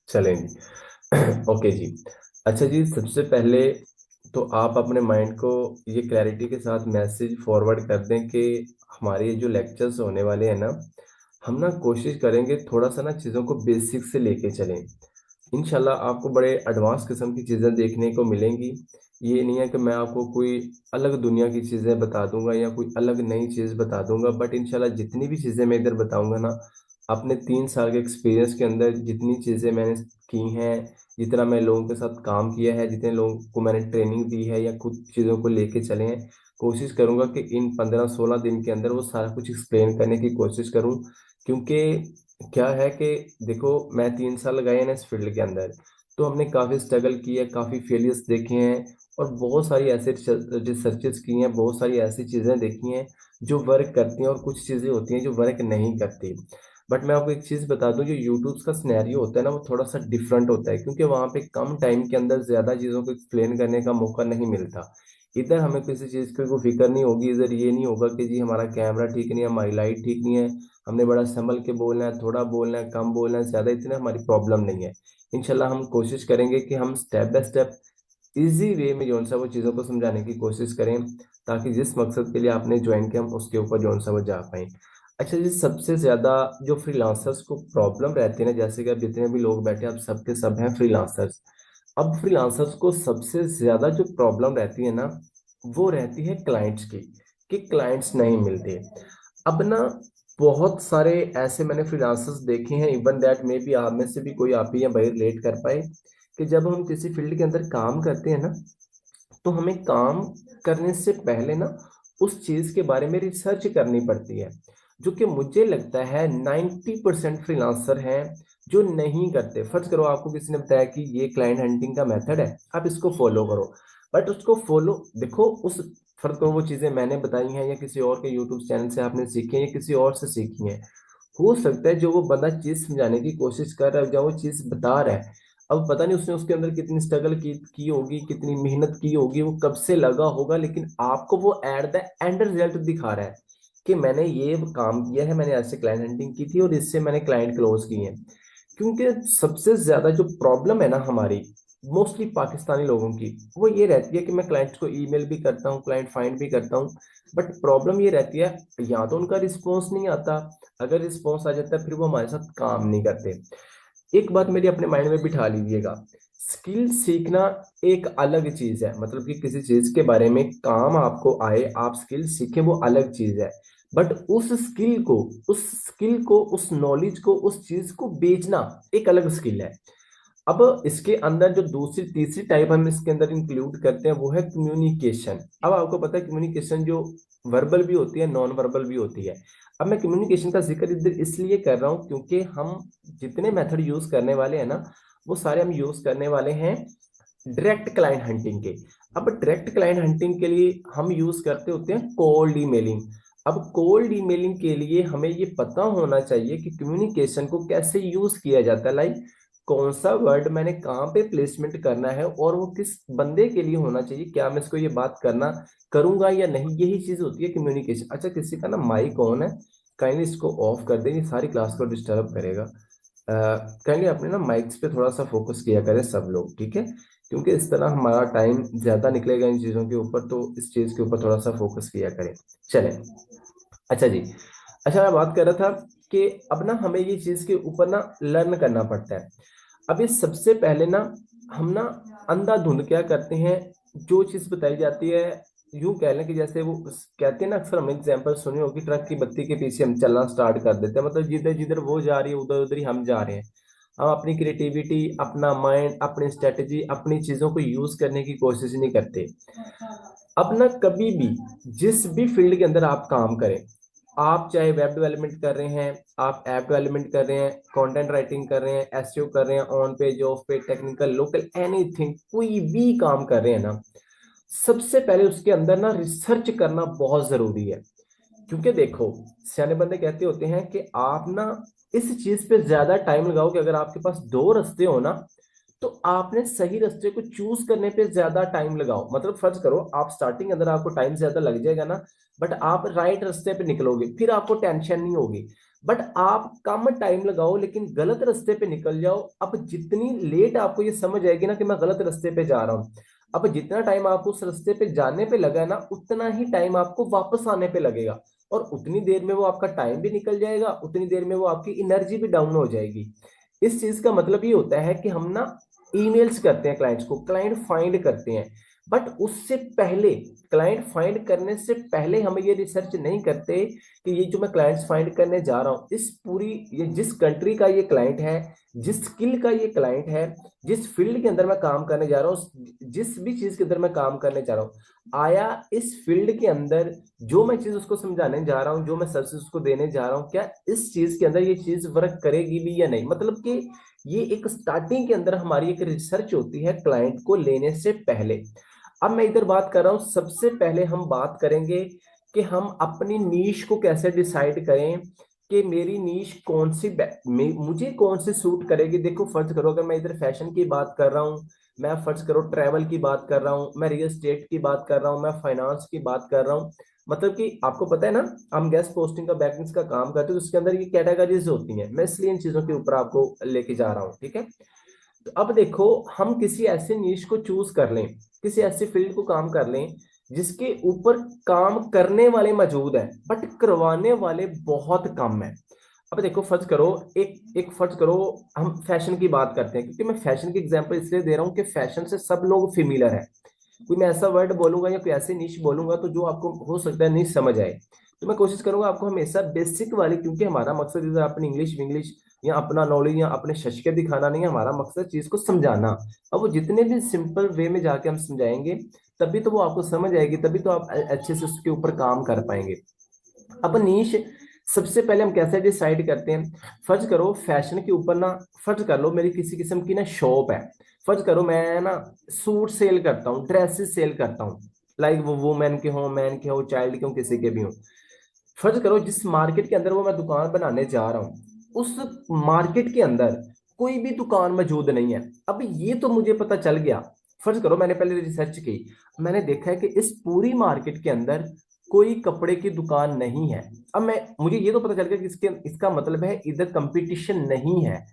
चलेंगे। ओके जी। अच्छा जी, सबसे पहले तो आप अपने माइंड को ये क्लैरिटी के साथ मैसेज फॉरवर्ड कर दें कि हमारे ये जो लेक्चर्स होने वाले हैं ना, हम ना कोशिश करेंगे थोड़ा सा ना चीज़ों को बेसिक से लेके चलें। इंशाल्लाह आपको बड़े एडवांस किस्म की चीज़ें देखने को मिलेंगी। ये नहीं है कि मैं आपको कोई अलग दुनिया की चीज़ें बता दूंगा या कोई अलग नई चीज़ बता दूंगा, बट इंशाल्लाह जितनी भी चीज़ें मैं इधर बताऊंगा ना, अपने 3 साल के एक्सपीरियंस के अंदर जितनी चीज़ें मैंने की हैं, जितना मैं लोगों के साथ काम किया है, जितने लोगों को मैंने ट्रेनिंग दी है या खुद चीज़ों को लेके चले हैं, कोशिश करूंगा कि इन 15-16 दिन के अंदर वो सारा कुछ एक्सप्लेन करने की कोशिश करूं। क्योंकि क्या है कि देखो, मैं 3 साल लगाए हैं ना इस फील्ड के अंदर, तो हमने काफ़ी स्ट्रगल की है, काफ़ी फेलियर्स देखे हैं, और बहुत सारी ऐसे रिसर्चेस की हैं, बहुत सारी ऐसी चीज़ें देखी हैं जो वर्क करती हैं, और कुछ चीज़ें होती हैं जो वर्क नहीं करती। बट मैं आपको एक चीज़ बता दूं, जो यूट्यूब का सिनेरियो होता है ना, वो थोड़ा सा डिफरेंट होता है, क्योंकि वहाँ पे कम टाइम के अंदर ज़्यादा चीज़ों को एक्सप्लेन करने का मौका नहीं मिलता। इधर हमें किसी चीज़ की कोई फिक्र नहीं होगी, इधर ये नहीं होगा कि जी हमारा कैमरा ठीक नहीं है, हमारी लाइट ठीक नहीं है, हमने बड़ा संभल के बोलना है, थोड़ा बोलना है, कम बोलना है, ज़्यादा, इतना हमारी प्रॉब्लम नहीं है। इंशाल्लाह हम कोशिश करेंगे कि हम step by step easy way में जो सा वो चीज़ों को समझाने की कोशिश करें, ताकि जिस मकसद के लिए आपने ज्वाइन किया हम उसके ऊपर जो सा वो जा पाए। अच्छा जी, सबसे ज़्यादा जो फ्रीलांसर्स को प्रॉब्लम रहती है ना, जैसे कि अब जितने भी लोग बैठे हैं, अब सबके सब हैं फ्रीलांसर्स। अब फ्रीलांसर्स को सबसे ज़्यादा जो प्रॉब्लम रहती है ना, वो रहती है क्लाइंट्स की, कि क्लाइंट्स नहीं मिलते। अब ना बहुत सारे ऐसे मैंने फ्रीलांसर्स देखे हैं, इवन दैट मे बी आप में से भी कोई आप ही या भाई रिलेट कर पाए, कि जब हम किसी फील्ड के अंदर काम करते हैं ना, तो हमें काम करने से पहले ना उस चीज के बारे में रिसर्च करनी पड़ती है, जो कि मुझे लगता है 90% फ्रीलांसर हैं जो नहीं करते। फर्ज करो आपको किसी ने बताया कि ये क्लाइंट हंटिंग का मेथड है, आप इसको फॉलो करो, बट उसको फॉलो, देखो उस, फर्ज करो वो चीजें मैंने बताई हैं या किसी और के यूट्यूब चैनल से आपने सीखी है या किसी और से सीखी है, हो सकता है जो वो बंदा चीज समझाने की कोशिश कर रहा है, जब वो चीज बता रहा है, अब पता नहीं उसने उसके अंदर कितनी स्ट्रगल की होगी, कितनी मेहनत की होगी, वो कब से लगा होगा, लेकिन आपको वो एट द एंड रिजल्ट दिखा रहा है कि मैंने ये काम किया है, मैंने ऐसे क्लाइंट हंटिंग की थी और इससे मैंने क्लाइंट क्लोज किए हैं। क्योंकि सबसे ज्यादा जो प्रॉब्लम है ना हमारी, मोस्टली पाकिस्तानी लोगों की, वो ये रहती है कि मैं क्लाइंट्स को ईमेल भी करता हूँ, क्लाइंट फाइंड भी करता हूँ, बट प्रॉब्लम ये रहती है, या तो उनका रिस्पॉन्स नहीं आता, अगर रिस्पॉन्स आ जाता है फिर वो हमारे साथ काम नहीं करते। एक बात मेरी अपने माइंड में बिठा लीजिएगा, स्किल सीखना एक अलग चीज है, मतलब कि किसी चीज के बारे में काम आपको आए, आप स्किल सीखें, वो अलग चीज है। बट उस स्किल को उस नॉलेज को उस चीज को बेचना एक अलग स्किल है। अब इसके अंदर जो दूसरी तीसरी टाइप हम इसके अंदर इंक्लूड करते हैं, वो है कम्युनिकेशन। अब आपको पता है कम्युनिकेशन जो वर्बल भी होती है, नॉन वर्बल भी होती है। अब मैं कम्युनिकेशन का जिक्र इधर इसलिए कर रहा हूँ क्योंकि हम जितने मेथड यूज करने वाले हैं ना, वो सारे हम यूज करने वाले हैं डायरेक्ट क्लाइंट हंटिंग के। अब डायरेक्ट क्लाइंट हंटिंग के लिए हम यूज करते होते हैं कोल्ड ईमेलिंग। अब कोल्ड ईमेलिंग के लिए हमें ये पता होना चाहिए कि कम्युनिकेशन को कैसे यूज किया जाता है, लाइक कौन सा वर्ड मैंने कहाँ पे प्लेसमेंट करना है, और वो किस बंदे के लिए होना चाहिए, क्या मैं इसको ये बात करना करूंगा या नहीं, यही चीज होती है कम्युनिकेशन। अच्छा, किसी का ना माइक ऑन है, काइंडली इसको ऑफ कर दें, ये सारी क्लास को डिस्टर्ब करेगा। काइंडली अपने ना माइक्स पे थोड़ा सा फोकस किया करें सब लोग, ठीक है, क्योंकि इस तरह हमारा टाइम ज्यादा निकलेगा इन चीजों के ऊपर, तो इस चीज के ऊपर थोड़ा सा फोकस किया करें। चलें। अच्छा जी। अच्छा, मैं बात कर रहा था कि अब ना हमें ये चीज के ऊपर ना लर्न करना पड़ता है। अब ये सबसे पहले ना हम ना अंधाधुंध क्या करते हैं, जो चीज बताई जाती है, यूं कह लें कि जैसे वो कहते हैं ना, अक्सर हमने एग्जाम्पल सुनी होगी, ट्रक की बत्ती के पीछे हम चलना स्टार्ट कर देते हैं, मतलब जिधर जिधर वो जा रही है उधर उधर ही हम जा रहे हैं। हम अपनी क्रिएटिविटी, अपना माइंड, अपनी स्ट्रेटेजी, अपनी चीजों को यूज करने की कोशिश नहीं करते। अब ना कभी भी जिस भी फील्ड के अंदर आप काम करें, आप चाहे वेब डेवलपमेंट कर रहे हैं, आप ऐप डेवलपमेंट कर रहे हैं, कंटेंट राइटिंग कर रहे हैं, एसईओ कर रहे हैं, on page of page, technical local, anything, कोई भी काम कर रहे हैं ना, सबसे पहले उसके अंदर ना रिसर्च करना बहुत जरूरी है। क्योंकि देखो, सियाने बंदे कहते होते हैं कि आप ना इस चीज पे ज्यादा टाइम लगाओ, कि अगर आपके पास दो रास्ते हो ना, तो आपने सही रास्ते को चूज करने पे ज्यादा टाइम लगाओ। मतलब फर्ज करो आप स्टार्टिंग अंदर आपको टाइम ज्यादा लग जाएगा ना, बट आप राइट रास्ते पे निकलोगे, फिर आपको टेंशन नहीं होगी। बट आप कम टाइम लगाओ लेकिन गलत रास्ते पे निकल जाओ। अब जितनी लेट आपको ये समझ आएगी ना कि मैं गलत रास्ते पे जा रहा हूँ, अब जितना टाइम आपको उस रास्ते पे जाने पे लगा है ना, उतना ही टाइम आपको वापस आने पे लगेगा। और उतनी देर में वो आपका टाइम भी निकल जाएगा, उतनी देर में वो आपकी एनर्जी भी डाउन हो जाएगी। इस चीज का मतलब ये होता है कि हम ना ईमेल्स करते हैं क्लाइंट्स को, क्लाइंट फाइंड करते हैं, बट उससे पहले, क्लाइंट फाइंड करने से पहले हम ये रिसर्च नहीं करते कि ये जो मैं क्लाइंट्स फाइंड करने जा रहा हूँ, इस पूरी, ये जिस कंट्री का ये क्लाइंट है, जिस स्किल का ये क्लाइंट है, जिस फील्ड के अंदर मैं काम करने जा रहा हूँ, जिस भी चीज के अंदर मैं काम करने जा रहा हूँ, आया इस फील्ड के अंदर जो मैं चीज उसको समझाने जा रहा हूँ, जो मैं सर्विस उसको देने जा रहा हूँ, क्या इस चीज के अंदर ये चीज वर्क करेगी भी या नहीं। मतलब कि ये एक स्टार्टिंग के अंदर हमारी एक रिसर्च होती है क्लाइंट को लेने से पहले। अब मैं इधर बात कर रहा हूं, सबसे पहले हम बात करेंगे कि हम अपनी नीश को कैसे डिसाइड करें कि मेरी नीश कौन सी मुझे कौन सी सूट करेगी। देखो फर्ज करो अगर मैं इधर फैशन की बात कर रहा हूँ, मैं फर्ज करो ट्रैवल की बात कर रहा हूँ, मैं रियल एस्टेट की बात कर रहा हूँ, मैं फाइनेंस की बात कर रहा हूँ, मतलब कि आपको पता है ना, हम गेस्ट पोस्टिंग का बैकलिंक्स का काम करते हैं तो उसके अंदर ये कैटेगरीज होती हैं, मैं इसलिए इन चीजों के ऊपर आपको लेके जा रहा हूँ, ठीक है। तो अब देखो, हम किसी ऐसे नीश को चूज कर लें, किसी ऐसे फील्ड को काम कर लें जिसके ऊपर काम करने वाले मौजूद हैं बट करवाने वाले बहुत कम है। अब देखो फर्ज करो, एक एक फर्ज करो, हम फैशन की बात करते हैं, क्योंकि मैं फैशन की एग्जांपल इसलिए दे रहा हूँ कि फैशन से सब लोग फेमिलियर है। कोई मैं ऐसा वर्ड बोलूंगा या कोई ऐसी निश बोलूंगा तो जो आपको हो सकता है नहीं समझ आए, तो मैं कोशिश करूंगा आपको हमेशा बेसिक वाली, क्योंकि हमारा मकसद इधर अपनी इंग्लिश इंग्लिश या अपना नॉलेज या अपने शश दिखाना नहीं है, हमारा मकसद चीज को समझाना। अब वो जितने भी सिंपल वे में जाके हम समझाएंगे तभी तो वो आपको समझ आएगी, तभी तो आप अच्छे से उसके ऊपर काम कर पाएंगे। अब नीश सबसे पहले हम कैसे डिसाइड करते हैं, फर्ज करो फैशन के ऊपर ना, फर्ज कर लो मेरी किसी किस्म की ना शॉप है, फर्ज करो मैं ना सूट सेल करता हूँ, ड्रेसेस सेल करता हूँ, लाइक वो वुमेन के हो, मैन के हो, चाइल्ड के हो, किसी के भी हो। फर्ज करो जिस मार्केट के अंदर वो मैं दुकान बनाने जा रहा हूँ, उस मार्केट के अंदर कोई भी दुकान मौजूद नहीं है। अब ये तो मुझे पता चल गया, फर्ज करो मैंने पहले रिसर्च की, मैंने देखा है कि इस पूरी मार्केट के अंदर कोई कपड़े की दुकान नहीं है। अब मैं, मुझे ये तो पता चल गया कि इसके इसका मतलब है इधर कंपटीशन नहीं है।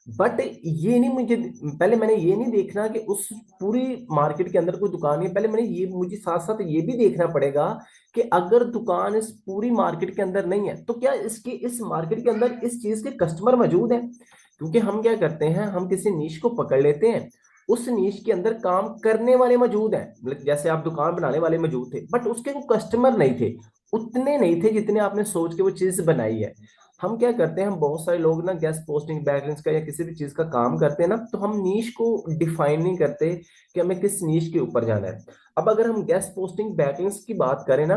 बट ये नहीं, मुझे पहले मैंने ये नहीं देखना कि उस पूरी मार्केट के अंदर कोई दुकान नहीं है, पहले मैंने ये, मुझे साथ साथ ये भी देखना पड़ेगा कि अगर दुकान इस पूरी मार्केट के अंदर नहीं है तो क्या इसके इस मार्केट के अंदर इस चीज के कस्टमर मौजूद है। क्योंकि हम क्या करते हैं, हम किसी नीश को पकड़ लेते हैं, उस नीश के अंदर काम करने वाले मौजूद हैं, मतलब जैसे आप दुकान बनाने वाले मौजूद थे बट उसके वो कस्टमर नहीं थे, उतने नहीं थे जितने आपने सोच के वो चीज बनाई है। हम क्या करते हैं, हम बहुत सारे लोग ना गेस्ट पोस्टिंग बैकलिंक्स का या किसी भी चीज का काम करते हैं ना, तो हम नीश को डिफाइन नहीं करते कि हमें किस नीश के ऊपर जाना है। अब अगर हम गेस्ट पोस्टिंग बैकलिंक्स की बात करें ना,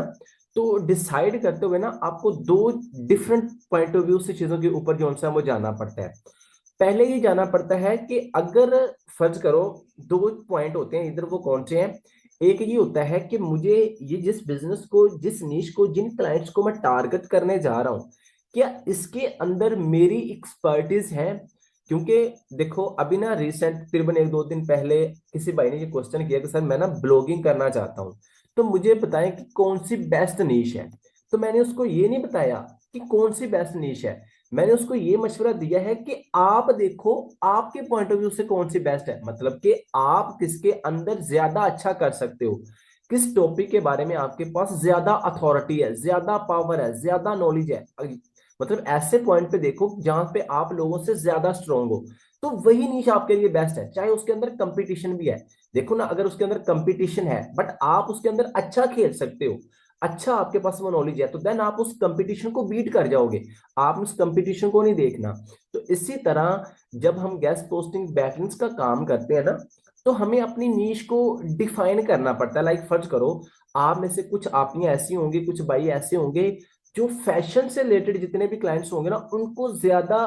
तो डिसाइड करते हुए ना आपको दो डिफरेंट पॉइंट ऑफ व्यू से चीजों के ऊपर जो है वो जाना पड़ता है। पहले ये जाना पड़ता है कि अगर फर्ज करो, दो पॉइंट होते हैं इधर, वो कौन से हैं। एक ये होता है कि मुझे ये जिस बिजनेस को, जिस नीश को, जिन क्लाइंट्स को मैं टारगेट करने जा रहा हूं, क्या इसके अंदर मेरी एक्सपर्टीज है। क्योंकि देखो अभी ना रिसेंट तकरीबन एक दो दिन पहले किसी भाई ने ये क्वेश्चन किया कि सर मैं ना ब्लॉगिंग करना चाहता हूँ, तो मुझे बताएं कि कौन सी बेस्ट नीश है। तो मैंने उसको ये नहीं बताया कि कौन सी बेस्ट नीश है, मैंने उसको ये मशवरा दिया है कि आप देखो आपके पॉइंट ऑफ व्यू से कौन सी बेस्ट है, मतलब कि आप किसके अंदर ज्यादा अच्छा कर सकते हो, किस टॉपिक के बारे में आपके पास ज्यादा अथॉरिटी है, ज्यादा पावर है, ज्यादा नॉलेज है, मतलब ऐसे पॉइंट पे देखो जहां पे आप लोगों से ज्यादा स्ट्रांग हो, तो वही नीच आपके लिए बेस्ट है, चाहे उसके अंदर कंपटीशन भी है। देखो ना, अगर उसके अंदर कंपटीशन है बट आप उसके अंदर अच्छा खेल सकते हो, अच्छा आपके पास वो नॉलेज है, तो देन आप उस कंपटीशन को बीट कर जाओगे, आप उस कंपटीशन को नहीं देखना। तो इसी तरह जब हम गेस्ट पोस्टिंग बैकलिंक्स का काम करते हैं ना, तो हमें अपनी नीश को डिफाइन करना पड़ता है। लाइक फर्ज करो, आप में से कुछ आपियां ऐसी होंगी, कुछ भाई ऐसे होंगे जो फैशन से रिलेटेड जितने भी क्लाइंट्स होंगे ना, उनको ज्यादा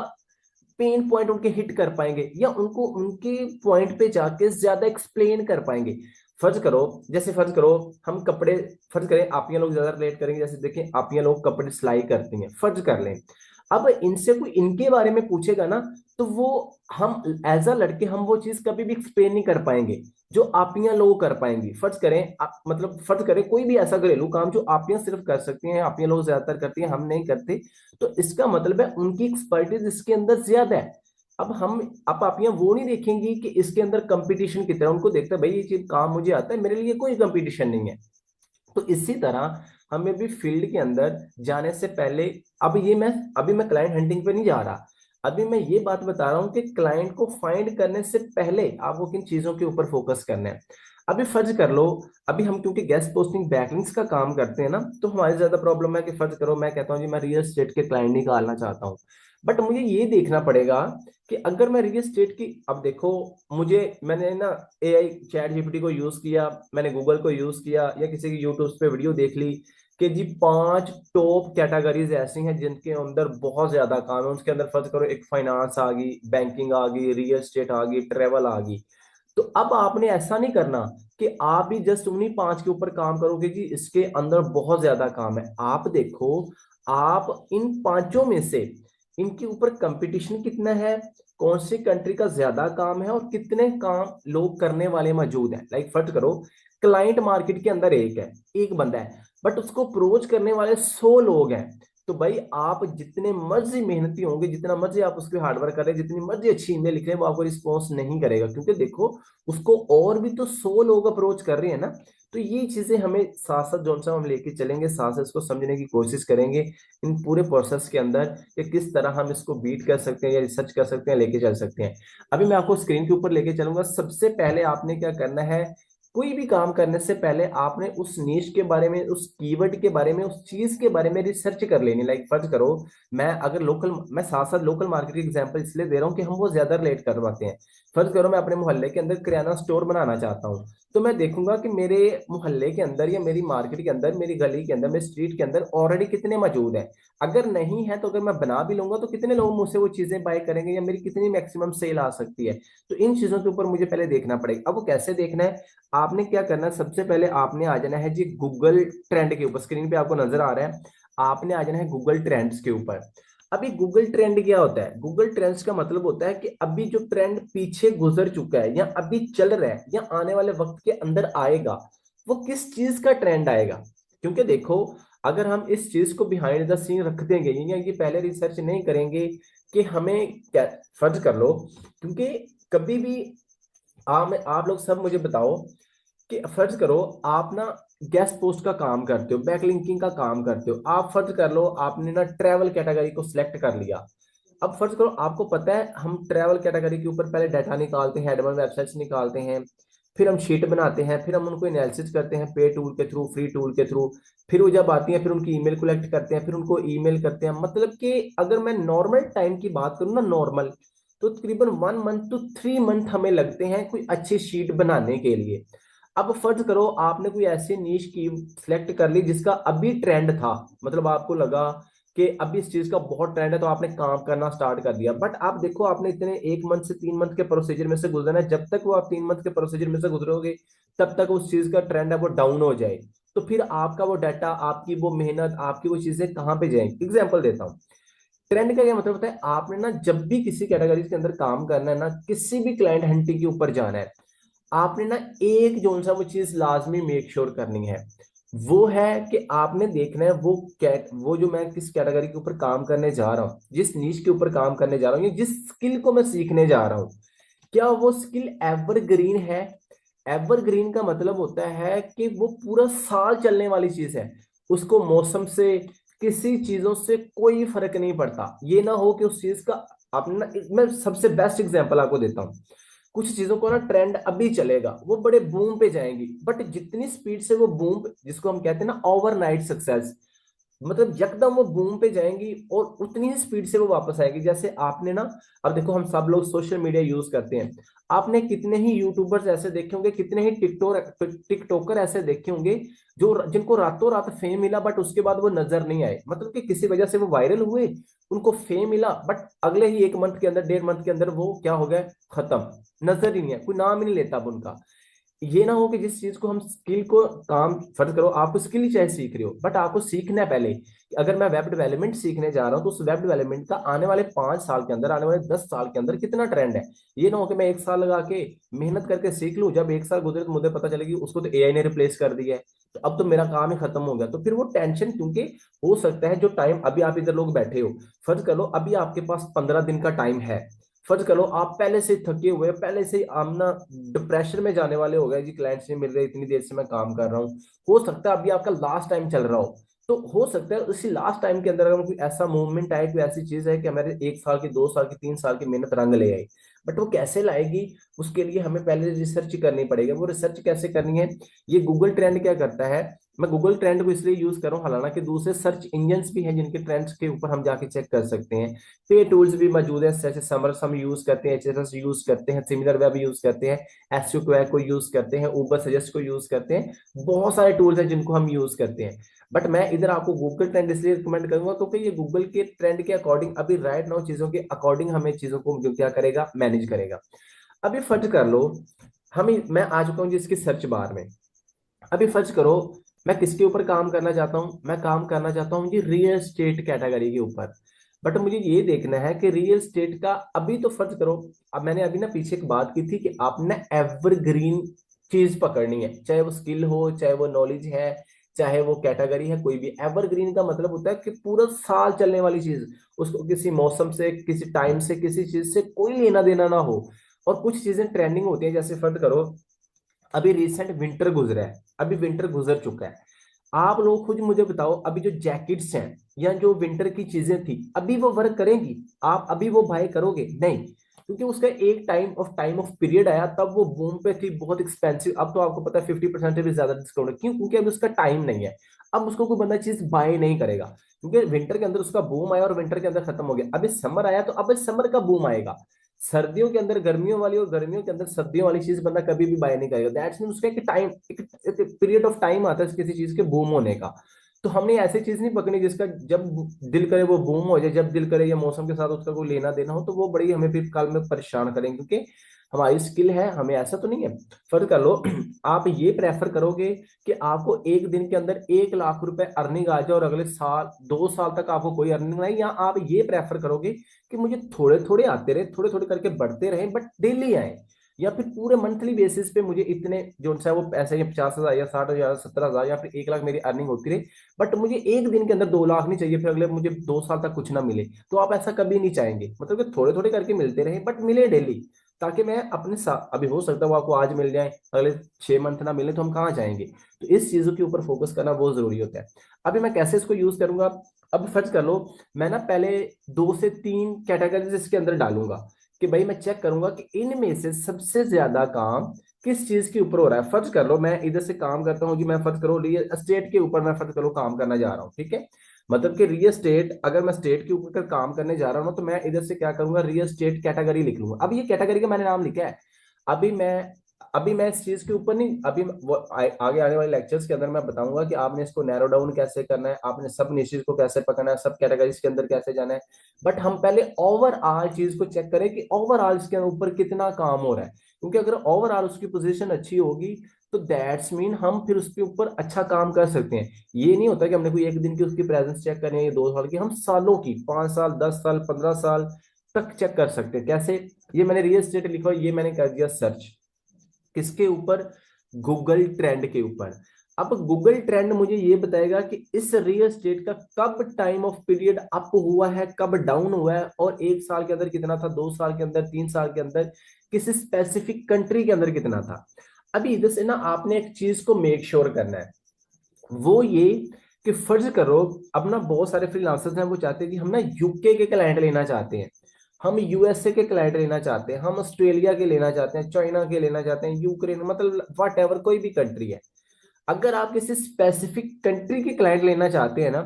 पेन पॉइंट उनके हिट कर पाएंगे या उनको उनके पॉइंट पे जाके ज्यादा एक्सप्लेन कर पाएंगे। फर्ज करो, जैसे फर्ज करो हम कपड़े, फर्ज करें आप ये लोग ज्यादा रिलेट करेंगे, जैसे देखें आप ये लोग कपड़े सिलाई करती हैं, फर्ज कर लें अब इनसे कोई इनके बारे में पूछेगा ना, तो वो हम एज अ लड़के हम वो चीज कभी भी एक्सप्लेन नहीं कर पाएंगे जो आपियां लोग कर पाएंगी। फर्ज करें मतलब फर्ज करें कोई भी ऐसा घरेलू काम जो आपियां सिर्फ कर सकती हैं, आपियां लोग ज्यादातर करती हैं, हम नहीं करते, तो इसका मतलब है उनकी एक्सपर्टीज इसके अंदर ज्यादा है। अब हम अब आपियां वो नहीं देखेंगी कि इसके अंदर कंपटीशन कितना है, उनको देखता है भाई ये चीज काम मुझे आता है, मेरे लिए कोई कंपटीशन नहीं है। तो इसी तरह हमें भी फील्ड के अंदर जाने से पहले, अभी मैं क्लाइंट हंटिंग पे नहीं जा रहा, अभी मैं ये बात बता रहा हूं कि क्लाइंट को फाइंड करने से पहले आपको किन चीजों के ऊपर फोकस करना है। अभी फर्ज कर लो, अभी हम क्योंकि गेस्ट पोस्टिंग बैकलिंक्स का काम करते हैं ना, तो हमारी ज्यादा प्रॉब्लम है कि फर्ज करो मैं कहता हूँ जी मैं रियल एस्टेट के क्लाइंट निकालना चाहता हूँ, बट मुझे ये देखना पड़ेगा कि अगर मैं रियल एस्टेट की, अब देखो मुझे, मैंने ना एआई चैट जीपीटी को यूज किया, मैंने गूगल को यूज किया, या किसी की यूट्यूब पे वीडियो देख ली कि जी 5 टॉप कैटेगरीज ऐसी हैं जिनके अंदर बहुत ज्यादा काम है, उसके अंदर फर्ज करो एक फाइनेंस आ गई, बैंकिंग आ गई, रियल एस्टेट आ गई, ट्रेवल आ गई। तो अब आपने ऐसा नहीं करना कि आप भी जस्ट उन्हीं 5 के ऊपर काम करोगे जी इसके अंदर बहुत ज्यादा काम है। आप देखो आप इन पांचों में से इनके ऊपर कंपटीशन कितना है, कौन सी कंट्री का ज्यादा काम है, और कितने काम लोग करने वाले मौजूद हैं। लाइक फर्ज करो क्लाइंट मार्केट के अंदर एक है, एक बंदा है, बट उसको अप्रोच करने वाले 100 लोग हैं। तो भाई आप जितने मर्जी मेहनती होंगे, जितना मर्जी आप उसके हार्डवर्क करें, जितनी मर्जी अच्छी ईमेल लिख रहे हैं, वो आपको रिस्पॉन्स नहीं करेगा, क्योंकि देखो उसको और भी तो 100 लोग अप्रोच कर रहे हैं ना। तो ये चीजें हमें साथ साथ जो सा हम लेके चलेंगे, साथ साथ इसको समझने की कोशिश करेंगे इन पूरे प्रोसेस के अंदर कि किस तरह हम इसको बीट कर सकते हैं या रिसर्च कर सकते हैं, लेके चल सकते हैं। अभी मैं आपको स्क्रीन के ऊपर लेके चलूंगा। सबसे पहले आपने क्या करना है, कोई भी काम करने से पहले आपने उस नीश के बारे में, उस कीवर्ड के बारे में, उस चीज के बारे में रिसर्च कर लेनी। लाइक फर्ज करो मैं साथ साथ लोकल मार्केट की एग्जांपल इसलिए दे रहा हूँ कि हम वो ज्यादा रिलेट कर पाते हैं। फर्ज करो मैं अपने मोहल्ले के अंदर किराना स्टोर बनाना चाहता हूँ, तो मैं देखूंगा कि मेरे मोहल्ले के अंदर या मेरी मार्केट के अंदर, मेरी गली के अंदर, मेरी स्ट्रीट के अंदर ऑलरेडी कितने मौजूद हैं। अगर नहीं है तो अगर मैं बना भी लूंगा तो कितने लोग मुझसे वो चीजें बाय करेंगे, या मेरी कितनी मैक्सिमम सेल आ सकती है। तो इन चीजों के ऊपर मुझे पहले देखना पड़ेगा। अब वो कैसे देखना है, आपने क्या करना है, सबसे पहले आपने आ जाना है जी गूगल ट्रेंड के ऊपर। स्क्रीन पे आपको नजर आ रहा है, आपने आ जाना है गूगल ट्रेंड्स के ऊपर। अभी गूगल ट्रेंड क्या होता है, गूगल ट्रेंड्स का मतलब होता है कि अभी जो ट्रेंड पीछे गुजर चुका है, या अभी चल रहा है, या आने वाले वक्त के अंदर आएगा, वो किस चीज का ट्रेंड आएगा। क्योंकि देखो अगर हम इस चीज को बिहाइंड द सीन रख देंगे, या ये पहले रिसर्च नहीं करेंगे कि हमें क्या, फर्ज कर लो, क्योंकि कभी भी आप लोग सब मुझे बताओ कि फर्ज करो आप ना गेस्ट पोस्ट का काम करते हो, बैकलिंकिंग का काम करते हो, आप फर्ज कर लो आपने ना ट्रैवल कैटेगरी को सिलेक्ट कर लिया। अब फर्ज करो आपको पता है हम ट्रैवल कैटेगरी के ऊपर पहले डाटा निकालते हैं, एडवांस वेबसाइट्स निकालते हैं, फिर हम शीट बनाते हैं, फिर हम उनको एनालिसिस करते हैं पे टूल के थ्रू, फ्री टूल के थ्रू, फिर वो जब आती है फिर उनकी ईमेल कलेक्ट करते हैं, फिर उनको ईमेल करते हैं। मतलब कि अगर मैं नॉर्मल टाइम की बात करूँ ना, नॉर्मल, तो तकरीबन 1 मंथ to 3 मंथ हमें लगते हैं कोई अच्छी शीट बनाने के लिए। अब फर्ज करो आपने कोई ऐसी नीश की सिलेक्ट कर ली जिसका अभी ट्रेंड था, मतलब आपको लगा कि अभी इस चीज का बहुत ट्रेंड है, तो आपने काम करना स्टार्ट कर दिया। बट आप देखो आपने इतने 1 मंथ से 3 मंथ के प्रोसीजर में से गुजरना है, जब तक वो आप 3 मंथ के प्रोसीजर में से गुजरोगे तब तक उस चीज का ट्रेंड है वो डाउन हो जाए। तो फिर आपका वो डाटा, आपकी वो मेहनत, आपकी वो चीजें कहाँ पे जाएंगी। एग्जाम्पल देता हूँ, ट्रेंड का क्या मतलब होता है, आपने ना जब भी किसी कैटेगरी के अंदर काम करना है ना, किसी भी क्लाइंट हंटिंग के ऊपर जाना है, आपने ना एक जो सा वो चीज लाजमी मेक श्योर करनी है, वो है कि आपने देखना है वो जो मैं किस कैटेगरी के ऊपर काम करने जा रहा हूँ, जिस नीच के ऊपर काम करने जा रहा हूँ, या जिस स्किल को मैं सीखने जा रहा हूँ, क्या वो स्किल एवरग्रीन है। एवरग्रीन का मतलब होता है कि वो पूरा साल चलने वाली चीज है, उसको मौसम से, किसी चीजों से कोई फर्क नहीं पड़ता। ये ना हो कि उस चीज का अपना, मैं सबसे बेस्ट एग्जांपल आपको देता हूँ, कुछ चीजों को ना ट्रेंड अभी चलेगा, वो बड़े बूम पे जाएंगी, बट जितनी स्पीड से वो बूम, जिसको हम कहते हैं ना ओवरनाइट सक्सेस, मतलब यकदम वो बूम पे जाएंगी और उतनी ही स्पीड से वो वापस आएगी। जैसे आपने ना, अब देखो हम सब लोग सोशल मीडिया यूज करते हैं, आपने कितने ही यूट्यूबर्स ऐसे देखे होंगे, कितने ही टिकटोकर ऐसे देखे होंगे जो जिनको रातों रात फेम मिला, बट उसके बाद वो नजर नहीं आए, मतलब कि किसी वजह से वो वायरल हुए, उनको फेम मिला, बट अगले ही 1 मंथ के अंदर, 1.5 मंथ के अंदर वो क्या हो गया, खत्म, नजर ही नहीं है, कोई नाम ही नहीं लेता अब उनका। ये ना हो कि जिस चीज को हम स्किल को काम फर्ज करो आप स्किल ही चाहे सीख रहे हो, बट आपको सीखना है पहले कि अगर मैं वेब डेवलपमेंट सीखने जा रहा हूँ तो उस वेब डेवलपमेंट का आने वाले 5 साल के अंदर, आने वाले 10 साल के अंदर कितना ट्रेंड है। ये ना हो कि मैं 1 साल लगा के मेहनत करके सीख लूं, जब 1 साल गुजरे तो मुझे पता चलेगी उसको तो एआई ने रिप्लेस कर दिया है, तो अब तो मेरा काम ही खत्म हो गया। तो फिर वो टेंशन, क्योंकि हो सकता है जो टाइम अभी आप इधर लोग बैठे हो, फर्ज कर लो अभी आपके पास 15 दिन का टाइम है, फर्ज करो आप पहले से थके हुए, पहले से ही आमना डिप्रेशन में जाने वाले हो गए जी, क्लाइंट्स नहीं मिल रहे, इतनी देर से मैं काम कर रहा हूँ, हो सकता है अभी आपका लास्ट टाइम चल रहा हो। तो हो सकता है उसी लास्ट टाइम के अंदर अगर कोई ऐसा मूवमेंट आए, कोई ऐसी चीज है कि हमारे 1 साल की, 2 साल की, 3 साल की मेहनत रंग ले आई, बट वो कैसे लाएगी, उसके लिए हमें पहले रिसर्च करनी पड़ेगी। वो रिसर्च कैसे करनी है, ये गूगल ट्रेंड क्या करता है, मैं गूगल ट्रेंड को इसलिए यूज कर रहा हूँ, हालांकि दूसरे सर्च इंजन्स भी हैं जिनके ट्रेंड्स के ऊपर हम जाके चेक कर सकते हैं, तो ये टूल्स भी मौजूद है, जैसे समरस हम यूज करते हैं, एचएसएस यूज करते हैं, सिमिलर वेब यूज करते हैं, एसयू क्वैक को यूज करते हैं, ऊबर सजेस्ट को यूज करते हैं, बहुत सारे टूल्स हैं जिनको हम यूज करते हैं। बट मैं इधर आपको गूगल ट्रेंड इसलिए रिकमेंड करूंगा क्योंकि ये गूगल के ट्रेंड के अकॉर्डिंग अभी राइट नाउ चीजों के अकॉर्डिंग हमें चीजों को जो क्या करेगा, मैनेज करेगा। अभी फर्ज कर लो हम, मैं आ चुका हूँ जिसकी सर्च बार में। अभी फर्ज करो मैं किसके ऊपर काम करना चाहता हूँ, मैं काम करना चाहता हूँ जी रियल स्टेट कैटेगरी के ऊपर। बट मुझे ये देखना है कि रियल स्टेट का, अभी तो फर्ज करो, अब मैंने अभी ना पीछे एक बात की थी कि आपने एवरग्रीन चीज पकड़नी है, चाहे वो स्किल हो, चाहे वो नॉलेज है, चाहे वो कैटेगरी है, कोई भी। एवरग्रीन का मतलब होता है कि पूरा साल चलने वाली चीज, उसको किसी मौसम से, किसी टाइम से, किसी चीज से कोई लेना देना ना हो। और कुछ चीजें ट्रेंडिंग होती हैं, जैसे फर्ज करो अभी रिसेंट विंटर गुजरा है, अभी विंटर गुजर चुका है, आप लोग खुद मुझे बताओ अभी जो जैकेट्स हैं या जो विंटर की चीजें थी, अभी वो वर्क करेंगी? आप अभी वो बाय करोगे? नहीं, क्योंकि उसका एक टाइम ऑफ पीरियड आया, तब वो बूम पे थी, बहुत एक्सपेंसिव। अब तो आपको पता है 50% से भी ज्यादा डिस्काउंट है, क्यों? क्योंकि अभी उसका टाइम नहीं है, अब उसको कोई बंदा चीज बाय नहीं करेगा, क्योंकि विंटर के अंदर उसका बूम आया और विंटर के अंदर खत्म हो गया। अभी समर आया तो अब समर का बूम आएगा, सर्दियों के अंदर गर्मियों वाली और गर्मियों के अंदर सर्दियों वाली चीज बंदा कभी भी बाय नहीं करेगा। दैट्स मीन उसका एक टाइम, एक पीरियड ऑफ टाइम आता है किसी चीज के बूम होने का। तो हमने ऐसी चीज नहीं पकड़ी जिसका जब दिल करे वो बूम हो जाए, जब दिल करे या मौसम के साथ उसका कोई लेना देना हो, तो वो बड़ी हमें फिर काल में परेशान करेंगे, क्योंकि हमारी स्किल है, हमें ऐसा तो नहीं है। फर्ज कर लो आप ये प्रेफर करोगे कि आपको एक दिन के अंदर 1 लाख रुपए अर्निंग आ जाए और अगले साल, 2 साल तक आपको कोई अर्निंग नहीं, या आप ये प्रेफर करोगे कि मुझे थोड़े थोड़े आते रहे, थोड़े थोड़े करके बढ़ते रहे, बट डेली आए, या फिर पूरे मंथली बेसिस पे मुझे इतने जो सा वो पैसे, या 50,000 या 60,000, 70,000 या फिर 1 लाख मेरी अर्निंग होती रही, बट मुझे एक दिन के अंदर 2 लाख नहीं चाहिए, फिर अगले मुझे 2 साल तक कुछ ना मिले। तो आप ऐसा कभी नहीं चाहेंगे, मतलब कि थोड़े थोड़े करके मिलते रहे बट मिले डेली, ताकि मैं अपने साथ, अभी हो सकता है वो आपको आज मिल जाए, अगले 6 मंथ ना मिले, तो हम कहाँ जाएंगे? तो इस चीजों के ऊपर फोकस करना बहुत जरूरी होता है। अभी मैं कैसे इसको यूज करूंगा, अब फर्ज कर लो मैं ना पहले 2 से 3 कैटेगरीज इसके अंदर डालूंगा, कि भाई मैं चेक करूंगा कि इनमें से सबसे ज्यादा काम किस चीज के ऊपर हो रहा है। फर्ज कर लो मैं इधर से काम करता हूँ कि मैं फर्ज करो रियल एस्टेट के ऊपर मैं फर्ज करो काम करना जा रहा हूँ, ठीक है? मतलब कि रियल एस्टेट, अगर मैं स्टेट के ऊपर काम करने जा रहा हूँ तो मैं इधर से क्या करूंगा, रियल एस्टेट कैटेगरी लिख लूंगा। अब ये कैटेगरी का मैंने नाम लिखा है। अभी मैं अभी मैं इस चीज के ऊपर नहीं, अभी वो आगे आने वाले लेक्चर्स के अंदर मैं बताऊंगा कि आपने इसको नैरो डाउन कैसे करना है, आपने सब निशेष को कैसे पकड़ना है, सब कैटेगरीज के अंदर कैसे जाना है। बट हम पहले ओवरऑल चीज को चेक करें कि ओवरऑल इसके ऊपर कितना काम हो रहा है, क्योंकि अगर ओवरऑल उसकी पोजीशन अच्छी होगी तो दैट्स मीन हम फिर उसके ऊपर अच्छा काम कर सकते हैं। ये नहीं होता कि हमने कोई एक दिन की उसकी प्रेजेंस चेक करनी है या 2 साल की, हम सालों की, 5 साल, 10 साल, 15 साल तक चेक कर सकते हैं। कैसे? ये मैंने रियल एस्टेट लिखा, ये मैंने कर दिया सर्च किसके ऊपर, गूगल ट्रेंड के ऊपर। अब गूगल ट्रेंड मुझे ये बताएगा कि इस रियल एस्टेट का कब टाइम ऑफ पीरियड अप हुआ है, कब डाउन हुआ है, और 1 साल के अंदर कितना था, 2 साल के अंदर, 3 साल के अंदर, किसी स्पेसिफिक कंट्री के अंदर कितना था। अभी इधर से ना आपने एक चीज को मेक श्योर करना है, वो ये कि फर्ज करो अब ना बहुत सारे फ्रीलांसर्स हैं, वो चाहते हैं कि हम ना यूके के क्लाइंट लेना चाहते हैं, हम यूएसए के क्लाइंट लेना चाहते हैं, हम ऑस्ट्रेलिया के लेना चाहते हैं, चाइना के लेना चाहते हैं, यूक्रेन, मतलब वट एवर कोई भी कंट्री है। अगर आप किसी स्पेसिफिक कंट्री के क्लाइंट लेना चाहते हैं ना,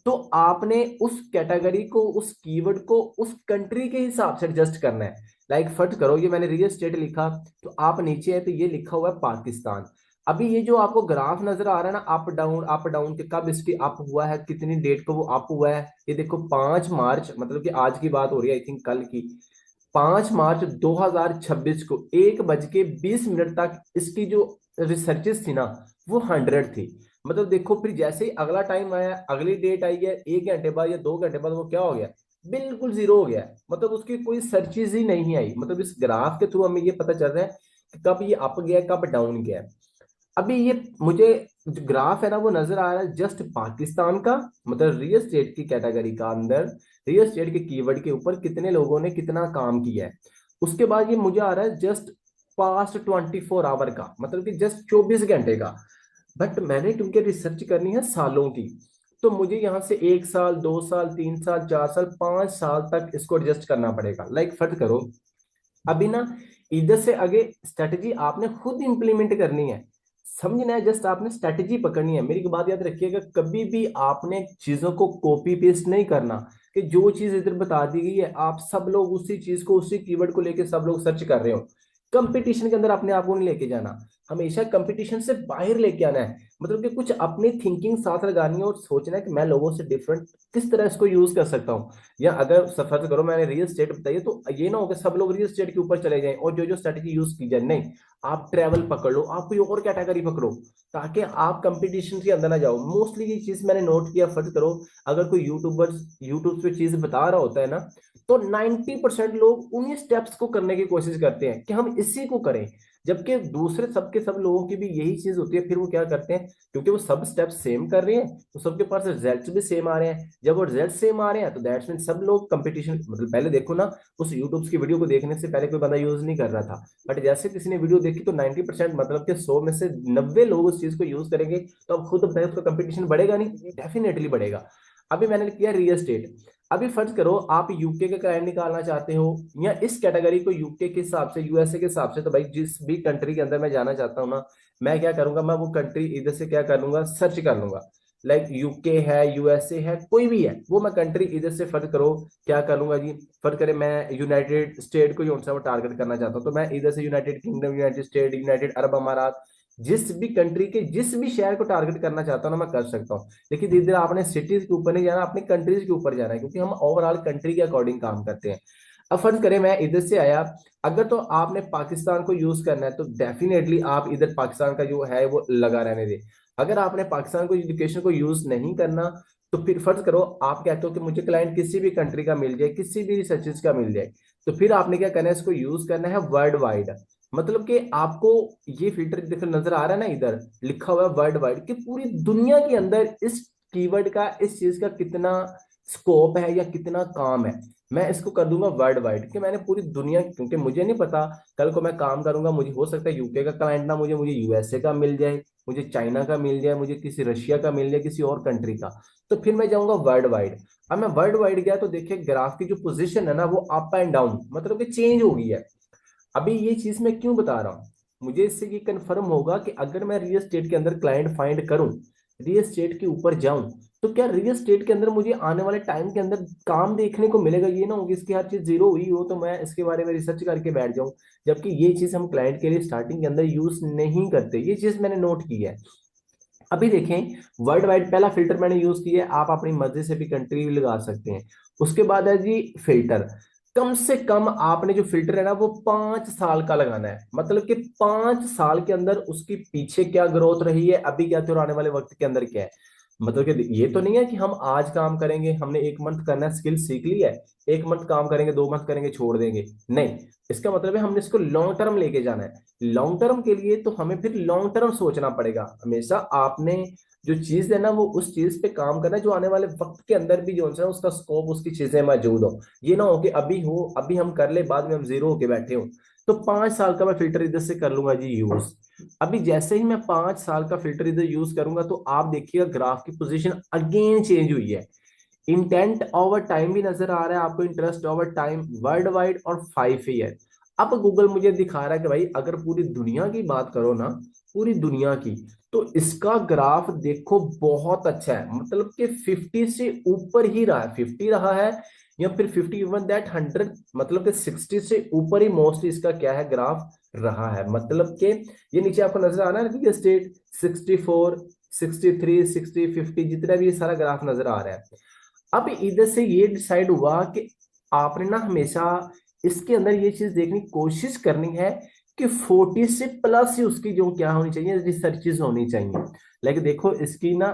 तो आपने उस कैटेगरी को, उस कीवर्ड को उस कंट्री के हिसाब से एडजस्ट करना है। लाइक फर्ज करो ये मैंने रियल स्टेट लिखा, तो आप नीचे है तो ये लिखा हुआ है पाकिस्तान। अभी ये जो आपको ग्राफ नजर आ रहा है ना, अप डाउन के, कब इसकी अप हुआ है, कितनी डेट को वो अप हुआ है, ये देखो 5 मार्च, मतलब कि आज की बात हो रही है, आई थिंक कल की, 5 मार्च 2026 को 1:20 तक इसकी जो रिसर्चेस थी ना वो 100 थी। मतलब देखो, फिर जैसे ही अगला टाइम आया, अगली डेट आई है, 1 घंटे बाद या 2 घंटे बाद वो क्या हो गया, बिल्कुल जीरो हो गया। मतलब उसकी कोई सर्चेज ही नहीं आई। मतलब इस ग्राफ के थ्रू हमें ये पता चल रहा है कि कब ये अप गया, कब डाउन गया। अभी ये मुझे जो ग्राफ है ना वो नजर आ रहा है जस्ट पाकिस्तान का, मतलब रियल एस्टेट की कैटेगरी का अंदर रियल एस्टेट के कीवर्ड के ऊपर कितने लोगों ने कितना काम किया है। उसके बाद ये मुझे आ रहा है जस्ट पास्ट 24 आवर का, मतलब कि जस्ट 24 घंटे का। बट मैंने क्योंकि रिसर्च करनी है सालों की, तो मुझे यहाँ से 1 साल, 2 साल, 3 साल, 4 साल, 5 साल तक इसको एडजस्ट करना पड़ेगा। लाइक फर्ज करो, अभी ना इधर से आगे स्ट्रेटजी आपने खुद इंप्लीमेंट करनी है, समझना है। जस्ट आपने स्ट्रेटजी पकड़नी है। मेरी एक बात याद रखिएगा, कभी भी आपने चीजों को कॉपी पेस्ट नहीं करना कि जो चीज इधर बता दी गई है आप सब लोग उसी चीज को, उसी कीवर्ड को लेके सब लोग सर्च कर रहे हो। कंपटीशन के अंदर अपने आप को नहीं लेके जाना, हमेशा कंपटीशन से बाहर लेके आना है। मतलब कि कुछ अपनी थिंकिंग साथ लगानी है और सोचना है कि मैं लोगों से डिफरेंट किस तरह इसको यूज कर सकता हूँ। या अगर सफर करो, मैंने रियल स्टेट बताइए, तो ये ना हो कि सब लोग रियल स्टेट के ऊपर चले जाएं और जो जो स्ट्रेटजी यूज की जाए। नहीं, आप ट्रैवल पकड़ लो, आप कोई और कैटेगरी पकड़ो, ताकि आप कंपटीशन के अंदर ना जाओ। मोस्टली ये चीज मैंने नोट किया, फर्ज करो अगर कोई यूट्यूबर्स यूट्यूब पे चीज बता रहा होता है ना, तो 90% लोग उन्हीं स्टेप्स को करने की कोशिश करते हैं कि हम इसी को करें। जबकि दूसरे सबके सब लोगों की भी यही चीज होती है। फिर वो क्या करते हैं, क्योंकि वो सब स्टेप्स सेम कर रहे हैं तो सबके पास रिजल्ट्स भी सेम आ रहे हैं। जब वो रिजल्ट सेम आ रहे हैं तो दैट्स मीन सब लोग कंपटीशन, मतलब पहले देखो ना, उस यूट्यूब की वीडियो को देखने से पहले कोई बंदा यूज नहीं कर रहा था, बट जैसे किसी ने वीडियो देखी तो 90%, मतलब कि 100 में से 90 लोग उस चीज को यूज करेंगे। तो अब खुद बताए, उसका कंपटीशन बढ़ेगा नहीं? डेफिनेटली बढ़ेगा। अभी मैंने किया रियल एस्टेट। अभी फर्ज करो आप यूके का क्लाइंट निकालना चाहते हो, या इस कैटेगरी को यूके के हिसाब से, यूएसए के हिसाब से, तो भाई जिस भी कंट्री के अंदर मैं जाना चाहता हूँ ना, मैं क्या करूंगा, मैं वो कंट्री इधर से क्या कर लूंगा, सर्च कर लूंगा। लाइक यूके है, यूएसए है, कोई भी है, वो मैं कंट्री इधर से फर्ज करो क्या कर लूंगा जी। फर्ज करे मैं यूनाइटेड स्टेट को जो सा वो टारगेट करना चाहता हूँ, तो मैं इधर से United kingdom, United state, United Arab अमारात, जिस भी कंट्री के जिस भी शहर को टारगेट करना चाहता हूँ ना, मैं कर सकता हूँ। लेकिन इधर आपने सिटीज के ऊपर नहीं जाना, अपनी कंट्रीज के ऊपर जाना है, क्योंकि हम ओवरऑल कंट्री के अकॉर्डिंग काम करते हैं। अब फर्ज करें मैं इधर से आया, अगर तो आपने पाकिस्तान को यूज करना है तो डेफिनेटली आप इधर पाकिस्तान का जो है वो लगा रहने दे। अगर आपने पाकिस्तान को एजुकेशन को यूज नहीं करना, तो फिर फर्ज करो आप कहते हो कि मुझे क्लाइंट किसी भी कंट्री का मिल जाए, किसी भी रिसर्चेस का मिल जाए, तो फिर आपने क्या करना है, इसको यूज करना है वर्ल्ड वाइड। मतलब कि आपको ये फिल्टर देखो नजर आ रहा है ना, इधर लिखा हुआ है वर्ल्ड वाइड, कि पूरी दुनिया के अंदर इस कीवर्ड का, इस चीज का कितना स्कोप है या कितना काम है। मैं इसको कर दूंगा वर्ल्ड वाइड, कि मैंने पूरी दुनिया, क्योंकि मुझे नहीं पता कल को मैं काम करूंगा, मुझे हो सकता है यूके का क्लाइंट ना, मुझे मुझे यूएसए का मिल जाए, मुझे चाइना का मिल जाए, मुझे किसी रशिया का मिल जाए, किसी और कंट्री का। तो फिर मैं जाऊंगा वर्ल्ड वाइड। अब मैं वर्ल्ड वाइड गया तो देखिए ग्राफ की जो पोजीशन है ना वो अप एंड डाउन, मतलब कि चेंज हो गई है। अभी ये चीज मैं क्यों बता रहा हूँ, मुझे इससे ये कंफर्म होगा कि अगर मैं रियल एस्टेट के अंदर क्लाइंट फाइंड करूं, रियल एस्टेट के ऊपर जाऊं, तो क्या रियल एस्टेट के अंदर मुझे आने वाले टाइम के अंदर काम देखने को मिलेगा। ये ना होगी इसकी हर चीज जीरो हुई हो तो मैं इसके बारे में रिसर्च करके बैठ जाऊं, जबकि ये चीज हम क्लाइंट के लिए स्टार्टिंग के अंदर यूज नहीं करते। ये चीज मैंने नोट की है। अभी देखें, वर्ल्ड वाइड पहला फिल्टर मैंने यूज किया है, आप अपनी मर्जी से भी कंट्री लगा सकते हैं। उसके बाद है जी फिल्टर। कम से कम आपने जो फिल्टर है ना वो 5 साल का लगाना है, मतलब कि 5 साल के अंदर उसकी पीछे क्या ग्रोथ रही है, अभी क्या तो आने वाले वक्त के अंदर क्या है। मतलब कि ये तो नहीं है कि हम आज काम करेंगे, हमने 1 मंथ करना है, स्किल सीख ली है, 1 मंथ काम करेंगे, 2 मंथ करेंगे, छोड़ देंगे। नहीं, इसका मतलब है हमने इसको लॉन्ग टर्म लेके जाना है। लॉन्ग टर्म के लिए तो हमें फिर लॉन्ग टर्म सोचना पड़ेगा। हमेशा आपने जो चीज है ना वो उस चीज पे काम करना है जो आने वाले वक्त के अंदर भी जो है उसका स्कोप, उसकी चीजें मौजूद हो। ये ना हो कि अभी हो, अभी हम कर ले, बाद में हम जीरो होके बैठे हो। तो 5 साल का मैं फिल्टर इधर से कर लूंगा जी यूज। अभी जैसे ही मैं 5 साल का फिल्टर इधर यूज करूंगा तो आप देखिएगा ग्राफ की पोजीशन अगेन चेंज हुई है। इंटेंट ओवर टाइम भी नजर आ रहा है आपको, interest over time, world wide और 5 ईयर। अब गूगल मुझे दिखा रहा है कि भाई अगर पूरी दुनिया की बात करो ना, पूरी दुनिया की, तो इसका ग्राफ देखो बहुत अच्छा है। मतलब कि 50 से ऊपर ही रहा है, 50 रहा है, या फिर 50 इवन दैट 100, मतलब कि 60 से ऊपर ही मोस्टली इसका क्या है ग्राफ रहा है। मतलब कि ये नीचे आपको नजर आ रहा है रियल एस्टेट 64, 63, 60, 50, जितना भी ये सारा ग्राफ नजर आ रहा है। अब इधर से ये डिसाइड हुआ कि आपने ना हमेशा इसके अंदर ये चीज देखनी, कोशिश करनी है कि 40 से प्लस ही उसकी जो क्या होनी चाहिए, रिसर्चेज होनी चाहिए। लेकिन देखो इसकी ना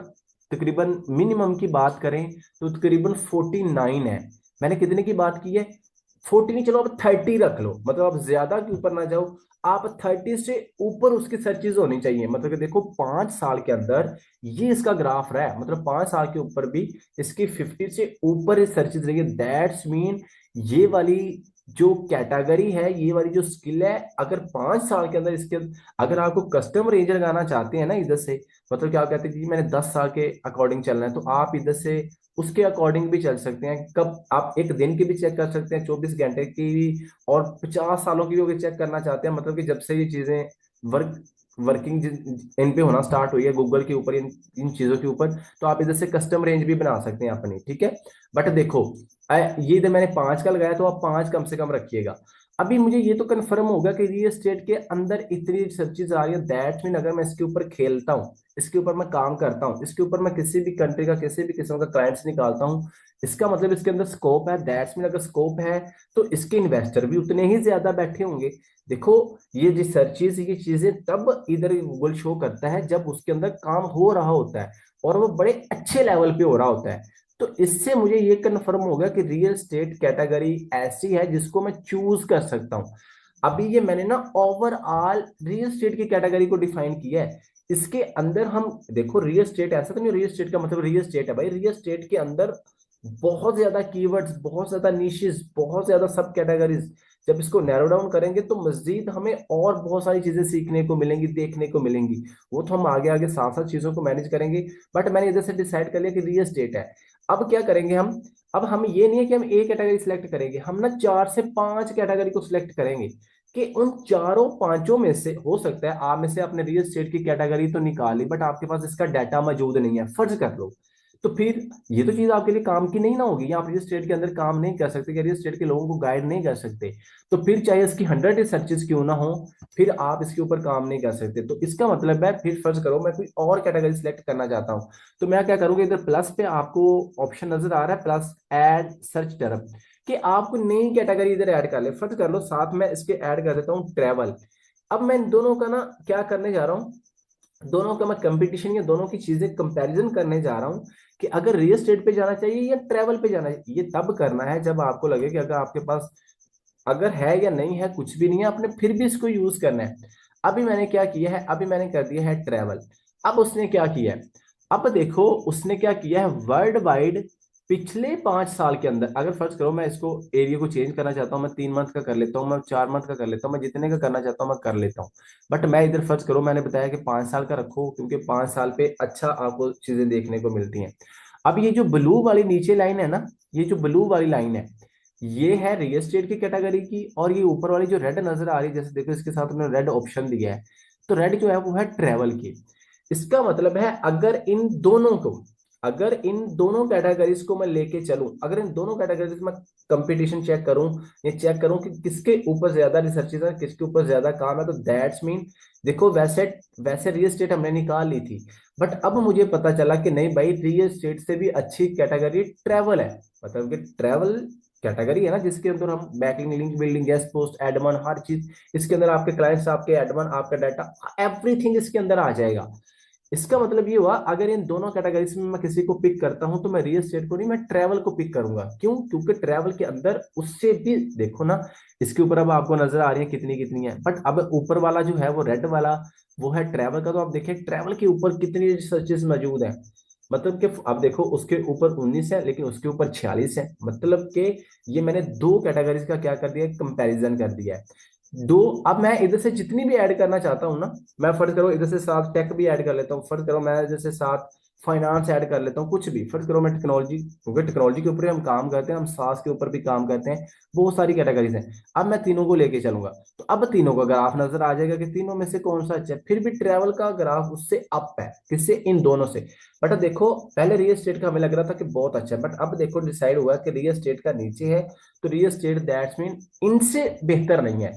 तकरीबन मिनिमम की बात करें तो तकरीबन 49 है। मैंने कितने की बात की है? 40 नहीं, चलो आप 30 रख लो, मतलब आप ज्यादा के ऊपर ना जाओ, आप 30 से ऊपर उसकी सर्चेज होनी चाहिए। मतलब कि देखो 5 साल के अंदर ये इसका ग्राफ रहा है, मतलब 5 साल के ऊपर भी इसकी 50 से ऊपर सर्चेज रही है। दैट्स मीन ये वाली जो कैटेगरी है, ये वाली जो स्किल है, अगर 5 साल के अंदर इसके, अगर आपको कस्टम रेंज लगाना चाहते हैं ना इधर से, मतलब क्या आप कहते हैं कि मैंने 10 साल के अकॉर्डिंग चलना है, तो आप इधर से उसके अकॉर्डिंग भी चल सकते हैं। कब आप एक दिन की भी चेक कर सकते हैं, 24 घंटे की भी, और 50 सालों की भी चेक करना चाहते हैं, मतलब कि जब से ये चीजें वर्क वर्किंग इन पे होना स्टार्ट हुई है गूगल के ऊपर, इन चीजों के ऊपर, तो आप इधर से कस्टम रेंज भी बना सकते हैं अपनी, ठीक है। बट देखो ये इधर मैंने 5 का लगाया, तो आप 5 कम से कम रखिएगा। अभी मुझे ये तो कंफर्म होगा कि रियल एस्टेट के अंदर इतनी सब चीज आ रही है, दैट मीन अगर मैं इसके ऊपर खेलता हूँ, इसके ऊपर मैं काम करता हूँ, इसके ऊपर मैं किसी भी कंट्री का किसी भी किस्म का क्लाइंट्स निकालता हूँ, इसका मतलब इसके अंदर स्कोप है। दैट्स मीन अगर स्कोप है तो इसके इन्वेस्टर भी उतने ही ज्यादा बैठे होंगे। देखो ये रिसर्चेज, ये चीजें तब इधर गूगल शो करता है जब उसके अंदर काम हो रहा होता है, और वो बड़े अच्छे लेवल पे हो रहा होता है। तो इससे मुझे ये कंफर्म हो गया कि रियल स्टेट कैटेगरी ऐसी है जिसको मैं चूज कर सकता हूँ। अभी ये मैंने ना ओवरऑल रियल स्टेट की कैटेगरी को डिफाइन किया है। इसके अंदर हम देखो, रियल स्टेट ऐसा तो नहीं, रियल स्टेट का मतलब रियल स्टेट है भाई, रियल स्टेट के अंदर बहुत ज्यादा कीवर्ड्स, बहुत ज्यादा निशेस, बहुत ज्यादा सब कैटेगरीज। जब इसको नैरो डाउन करेंगे तो मजीद हमें और बहुत सारी चीजें सीखने को मिलेंगी, देखने को मिलेंगी। वो तो हम आगे आगे साथ साथ चीजों को मैनेज करेंगे। बट मैंने इधर से डिसाइड कर लिया कि रियल स्टेट है। अब क्या करेंगे हम? अब हम ये नहीं है कि हम एक कैटेगरी सिलेक्ट करेंगे, हम ना 4 से 5 कैटेगरी को सिलेक्ट करेंगे, कि उन चारों पांचों में से हो सकता है आप में से अपने रियल एस्टेट की कैटेगरी तो निकाली, बट आपके पास इसका डाटा मौजूद नहीं है, फर्ज कर लो। तो फिर ये तो चीज आपके लिए काम की नहीं ना होगी, आप रियल एस्टेट के अंदर काम नहीं कर सकते, रियल एस्टेट के लोगों को गाइड नहीं कर सकते। तो फिर चाहे इसकी 100 रिसर्चेज क्यों ना हो, फिर आप इसके ऊपर काम नहीं कर सकते। तो इसका मतलब है, फिर फर्ज करो मैं कोई और कैटेगरी सिलेक्ट करना चाहता हूँ, तो मैं क्या करूंगा, इधर प्लस पे आपको ऑप्शन नजर आ रहा है, प्लस ऐड सर्च टर्म, कि आपको नई कैटेगरी इधर ऐड कर ले। फर्ज कर लो साथ में इसके ऐड कर देता हूँ ट्रेवल। अब मैं इन दोनों का ना क्या करने जा रहा हूँ, दोनों का मैं कंपटीशन या दोनों की चीजें कंपैरिजन करने जा रहा हूँ, कि अगर रियल एस्टेट पे जाना चाहिए या ट्रेवल पे जाना चाहिए। ये तब करना है जब आपको लगे कि अगर आपके पास अगर है या नहीं है, कुछ भी नहीं है, आपने फिर भी इसको यूज करना है। अभी मैंने क्या किया है, अभी मैंने कर दिया है ट्रेवल। अब उसने क्या किया है, अब देखो उसने क्या किया है, वर्ल्ड वाइड पिछले 5 साल के अंदर, अगर फर्ज करो मैं इसको एरिया को चेंज करना चाहता हूँ, मैं 3 मंथ का कर लेता हूँ, मैं 4 मंथ का कर लेता हूँ, मैं जितने का करना चाहता हूँ मैं कर लेता हूँ। बट मैं इधर फर्ज करो, मैंने बताया कि 5 साल का रखो, क्योंकि 5 साल पे अच्छा आपको चीजें देखने को मिलती हैं। अब ये जो ब्लू वाली नीचे लाइन है ना, ये जो ब्लू वाली लाइन है, ये है रियल एस्टेट की कैटेगरी की, और ये ऊपर वाली जो रेड नजर आ रही है, जैसे देखो इसके साथ उन्होंने रेड ऑप्शन दिया है, तो रेड जो है वो है ट्रेवल की। इसका मतलब है अगर इन दोनों कैटेगरीज को मैं लेके चलूं, अगर इन दोनों कैटेगरीज में कंपटीशन चेक करूं, ये चेक करूं कि किसके ऊपर ज्यादा रिसर्चेज है, किसके ऊपर ज्यादा काम है, तो दैट्स मीन देखो वैसे वैसे रियल एस्टेट हमने निकाल ली थी, बट अब मुझे पता चला कि नहीं भाई, रियल एस्टेट से भी अच्छी कैटेगरी ट्रेवल है। मतलब कि ट्रेवल कैटेगरी है ना, जिसके अंदर हम backlink, link building, guest post, एडमन, हर चीज इसके अंदर, आपके क्लाइंट्स, आपके एडमन, आपका डाटा, एवरीथिंग इसके अंदर आ जाएगा। इसका मतलब ये हुआ, अगर इन दोनों कैटेगरीज में मैं किसी को पिक करता हूं, तो मैं रियल एस्टेट को नहीं, मैं ट्रैवल को पिक करूंगा। क्यों? क्योंकि ट्रैवल के अंदर उससे भी देखो ना, इसके ऊपर अब आपको नजर आ रही है कितनी कितनी है, बट अब ऊपर वाला जो है वो रेड वाला, वो है ट्रैवल का। तो आप देखिए ट्रैवल के ऊपर कितनी सर्चेस मौजूद है, मतलब कि अब देखो उसके ऊपर 19 है, लेकिन उसके ऊपर 46 है। मतलब कि ये मैंने दो कैटेगरीज का क्या कर दिया, कंपैरिजन कर दिया है दो। अब मैं इधर से जितनी भी ऐड करना चाहता हूँ ना, मैं फर्ज करो इधर से साथ टेक भी ऐड कर लेता हूँ, फर्ज करो मैं इधर से साथ फाइनेंस ऐड कर लेता हूँ, कुछ भी फर्ज करो मैं टेक्नोलॉजी, क्योंकि टेक्नोलॉजी के ऊपर ही हम काम करते हैं, हम सास के ऊपर भी काम करते हैं, बहुत सारी कैटेगरीज हैं। अब मैं तीनों को लेके चलूंगा, तो अब तीनों का ग्राफ नजर आ जाएगा कि तीनों में से कौन सा अच्छा है। फिर भी ट्रेवल का ग्राफ उससे अप है, किससे? इन दोनों से। बट देखो पहले रियल एस्टेट का हमें लग रहा था कि बहुत अच्छा है, बट अब देखो डिसाइड हुआ कि रियल एस्टेट का नीचे है, तो रियल एस्टेट दैट्स मीन इनसे बेहतर नहीं है।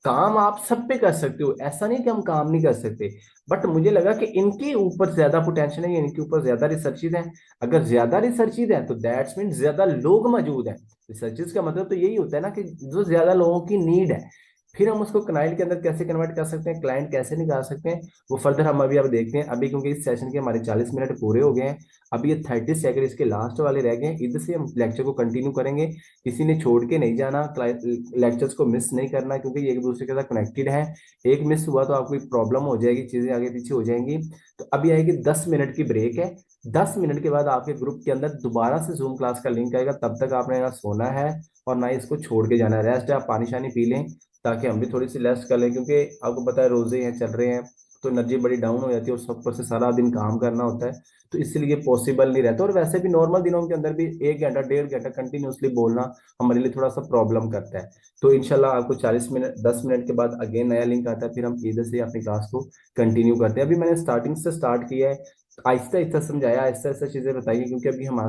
काम आप सब पे कर सकते हो, ऐसा नहीं कि हम काम नहीं कर सकते। बट मुझे लगा कि इनके ऊपर ज्यादा पोटेंशियल है, इनके ऊपर ज्यादा रिसर्चेज है। अगर ज्यादा रिसर्चेज है तो दैट्स मीन ज्यादा लोग मौजूद हैं। रिसर्चेज का मतलब तो यही होता है ना कि जो ज्यादा लोगों की नीड है, फिर हम उसको क्लाइंट के अंदर कैसे कन्वर्ट कर सकते हैं, क्लाइंट कैसे निकाल सकते हैं, वो फर्दर हम अभी अब देखते हैं। अभी क्योंकि इस सेशन के हमारे 40 मिनट पूरे हो गए हैं, अभी ये 30 सेकंड इसके लास्ट वाले रह गए हैं, इधर से हम लेक्चर को कंटिन्यू करेंगे। किसी ने छोड़ के नहीं जाना, लेक्चर्स को मिस नहीं करना, क्योंकि ये एक दूसरे के साथ कनेक्टेड है। एक मिस हुआ तो आपको प्रॉब्लम हो जाएगी, चीजें आगे पीछे हो जाएंगी। तो अभी आएगी 10 मिनट की ब्रेक है। 10 मिनट के बाद आपके ग्रुप के अंदर दोबारा से जूम क्लास का लिंक आएगा, तब तक आपने ना सोना है और ना ही इसको छोड़ के जाना है। रेस्ट है, आप पानी शानी पी लें ताकि हम भी थोड़ी सी रेस्ट कर लें, क्योंकि आपको पता है रोजे हैं चल रहे हैं, तो एनर्जी बड़ी डाउन हो जाती है और सब पर से सारा दिन काम करना होता है। तो इसलिए पॉसिबल नहीं रहता, और वैसे भी नॉर्मल दिनों के अंदर भी 1 घंटा 1.5 घंटा कंटिन्यूअसली बोलना हमारे लिए थोड़ा सा प्रॉब्लम करता है। तो इंशाल्लाह आपको 40 मिनट 10 मिनट के बाद अगेन नया लिंक आता है, फिर हम इधर से अपनी क्लास को कंटिन्यू करते हैं। अभी मैंने स्टार्टिंग से स्टार्ट किया है, आहिस्ता आहिस्ता समझाया, आहिस्ता आहिस्ता चीजें बताई, क्योंकि अभी हम